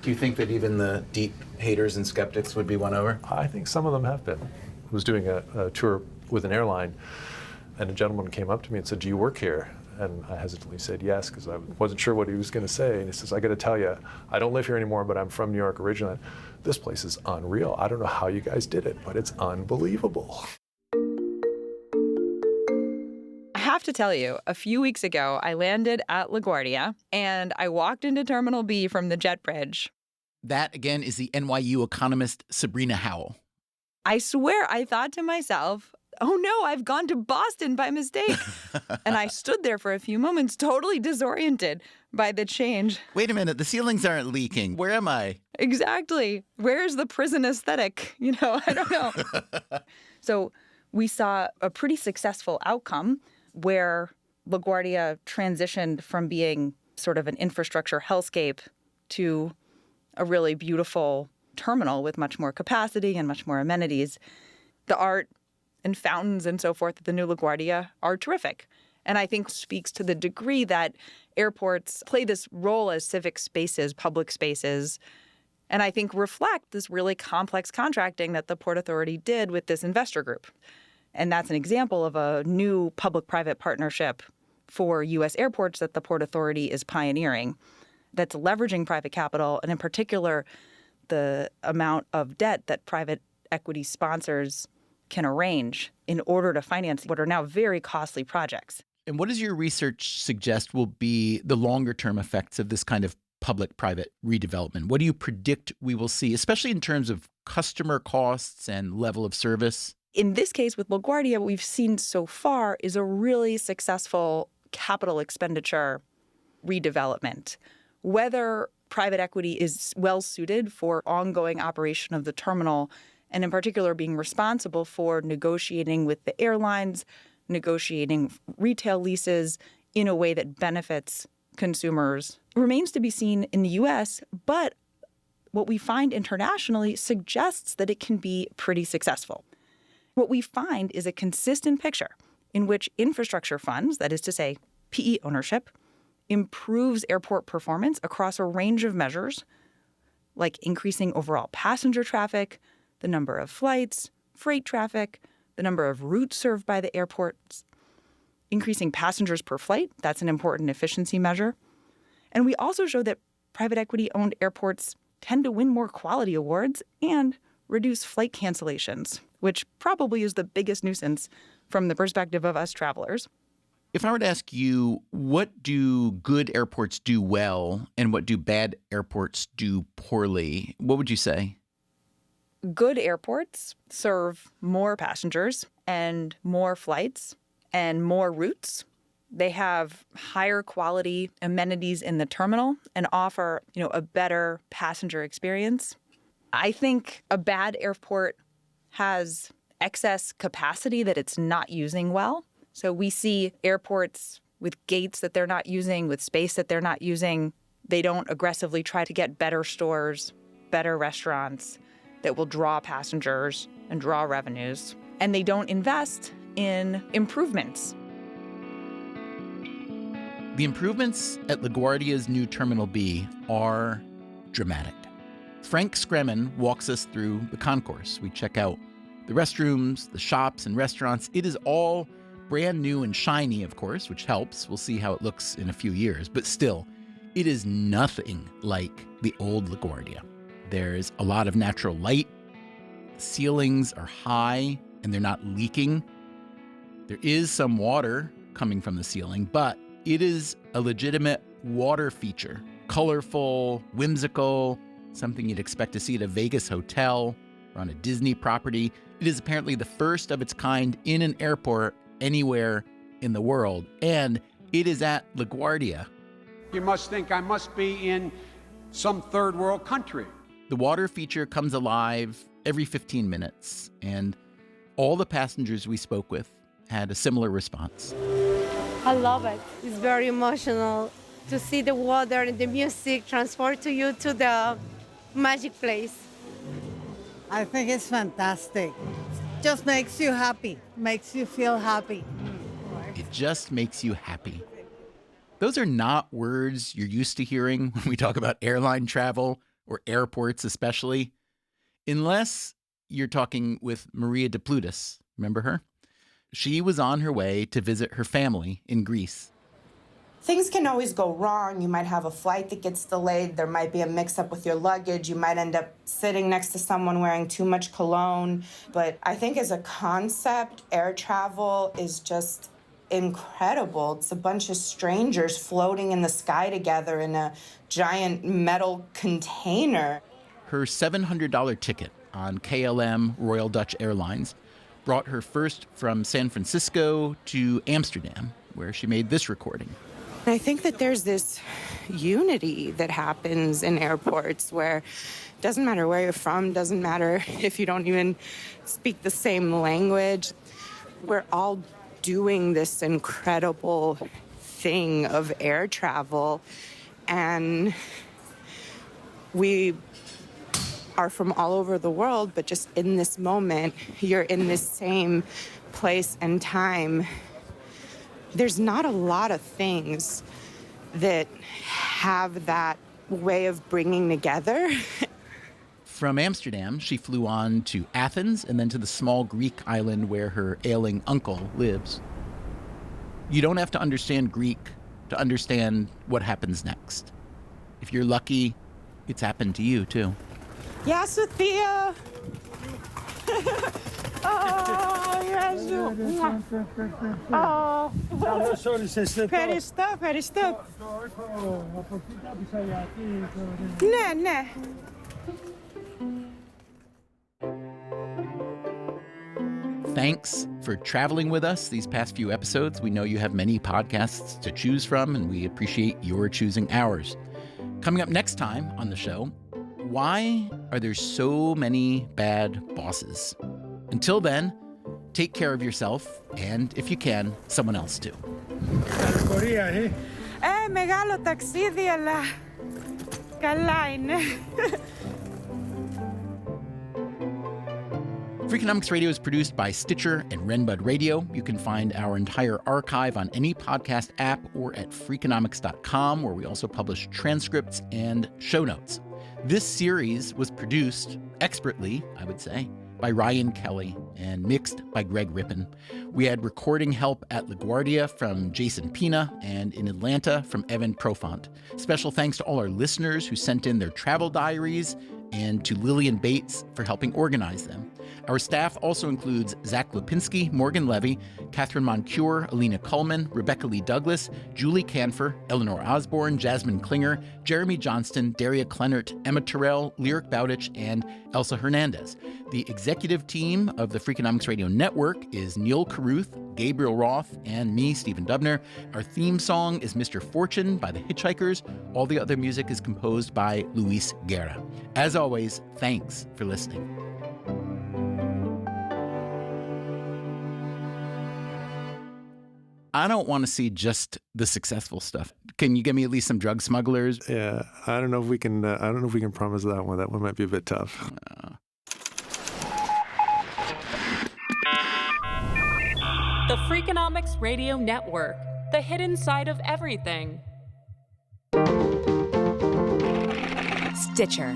Speaker 1: Do you think that even the deep haters and skeptics would be won over?
Speaker 13: I think some of them have been. I was doing a tour with an airline, and a gentleman came up to me and said, do you work here? And I hesitantly said yes, because I wasn't sure what he was going to say. And he says, I got to tell you, I don't live here anymore, but I'm from New York originally. This place is unreal. I don't know how you guys did it, but it's unbelievable.
Speaker 15: have to tell you, a few weeks ago, I landed at LaGuardia and I walked into Terminal B from the jet bridge.
Speaker 1: That, again, is the NYU economist Sabrina Howell.
Speaker 15: I swear I thought to myself, oh no, I've gone to Boston by mistake. And I stood there for a few moments, totally disoriented by the change.
Speaker 1: Wait a minute, the ceilings aren't leaking. Where am I?
Speaker 15: Exactly. Where's the prison aesthetic? I don't know. So we saw a pretty successful outcome where LaGuardia transitioned from being sort of an infrastructure hellscape to a really beautiful terminal with much more capacity and much more amenities. The art and fountains and so forth at the new LaGuardia are terrific. And I think speaks to the degree that airports play this role as civic spaces, public spaces, and I think reflect this really complex contracting that the Port Authority did with this investor group. And that's an example of a new public-private partnership for U.S. airports that the Port Authority is pioneering that's leveraging private capital, and in particular, the amount of debt that private equity sponsors can arrange in order to finance what are now very costly projects.
Speaker 1: And what does your research suggest will be the longer-term effects of this kind of public-private redevelopment? What do you predict we will see, especially in terms of customer costs and level of service?
Speaker 15: In this case with LaGuardia, what we've seen so far is a really successful capital expenditure redevelopment. Whether private equity is well-suited for ongoing operation of the terminal, and in particular being responsible for negotiating with the airlines, negotiating retail leases in a way that benefits consumers, remains to be seen in the U.S., but what we find internationally suggests that it can be pretty successful. What we find is a consistent picture in which infrastructure funds, that is to say, PE ownership, improves airport performance across a range of measures, like increasing overall passenger traffic, the number of flights, freight traffic, the number of routes served by the airports, increasing passengers per flight. That's an important efficiency measure. And we also show that private equity-owned airports tend to win more quality awards and reduce flight cancellations, which probably is the biggest nuisance from the perspective of us travelers.
Speaker 1: If I were to ask you, what do good airports do well and what do bad airports do poorly, what would you say?
Speaker 15: Good airports serve more passengers and more flights and more routes. They have higher quality amenities in the terminal and offer, a better passenger experience. I think a bad airport has excess capacity that it's not using well. So we see airports with gates that they're not using, with space that they're not using. They don't aggressively try to get better stores, better restaurants that will draw passengers and draw revenues. And they don't invest in improvements.
Speaker 1: The improvements at LaGuardia's new Terminal B are dramatic. Frank Scremen walks us through the concourse. We check out the restrooms, the shops and restaurants. It is all brand new and shiny, of course, which helps. We'll see how it looks in a few years. But still, it is nothing like the old LaGuardia. There's a lot of natural light. The ceilings are high and they're not leaking. There is some water coming from the ceiling, but it is a legitimate water feature. Colorful, whimsical, something you'd expect to see at a Vegas hotel or on a Disney property. It is apparently the first of its kind in an airport anywhere in the world, and it is at LaGuardia.
Speaker 11: You must think I must be in some third world country.
Speaker 1: The water feature comes alive every 15 minutes, and all the passengers we spoke with had a similar response.
Speaker 16: I love it. It's very emotional to see the water and the music transport to you to the magic place.
Speaker 12: I think it's fantastic. Just makes you happy, makes you feel happy.
Speaker 1: It just makes you happy. Those are not words you're used to hearing when we talk about airline travel or airports especially, unless you're talking with Maria de Plutis. Remember her? She was on her way to visit her family in Greece.
Speaker 2: Things can always go wrong. You might have a flight that gets delayed. There might be a mix-up with your luggage. You might end up sitting next to someone wearing too much cologne. But I think as a concept, air travel is just incredible. It's a bunch of strangers floating in the sky together in a giant metal container.
Speaker 1: Her $700 ticket on KLM Royal Dutch Airlines brought her first from San Francisco to Amsterdam, where she made this recording.
Speaker 2: I think that there's this unity that happens in airports where it doesn't matter where you're from, doesn't matter if you don't even speak the same language. We're all doing this incredible thing of air travel, and we are from all over the world, but just in this moment, you're in this same place and time. There's not a lot of things that have that way of bringing together.
Speaker 1: From Amsterdam, she flew on to Athens and then to the small Greek island where her ailing uncle lives. You don't have to understand Greek to understand what happens next. If you're lucky, it's happened to you, too.
Speaker 2: Yeah, Sophia! Oh, yes, you. Oh, pretty stuff, pretty stuff. Nah.
Speaker 1: Thanks for traveling with us these past few episodes. We know you have many podcasts to choose from, and we appreciate your choosing ours. Coming up next time on the show, why are there so many bad bosses? Until then, take care of yourself, and if you can, someone else too.
Speaker 2: Megalo taxi di la Line.
Speaker 1: Freakonomics Radio is produced by Stitcher and Renbud Radio. You can find our entire archive on any podcast app or at Freakonomics.com, where we also publish transcripts and show notes. This series was produced expertly, I would say, by Ryan Kelly and mixed by Greg Rippin. We had recording help at LaGuardia from Jason Pina and in Atlanta from Evan Profont. Special thanks to all our listeners who sent in their travel diaries and to Lillian Bates for helping organize them. Our staff also includes Zach Lipinski, Morgan Levy, Catherine Moncure, Alina Kuhlman, Rebecca Lee Douglas, Julie Canfer, Eleanor Osborne, Jasmine Klinger, Jeremy Johnston, Daria Kleinert, Emma Terrell, Lyric Bowditch, and Elsa Hernandez. The executive team of the Freakonomics Radio Network is Neil Carruth, Gabriel Roth, and me, Stephen Dubner. Our theme song is Mr. Fortune by the Hitchhikers. All the other music is composed by Luis Guerra. As always, thanks for listening. I don't want to see just the successful stuff. Can you give me at least some drug smugglers?
Speaker 13: Yeah, I don't know if we can. I don't know if we can promise that one. That one might be a bit tough.
Speaker 5: The Freakonomics Radio Network, the hidden side of everything.
Speaker 17: Stitcher.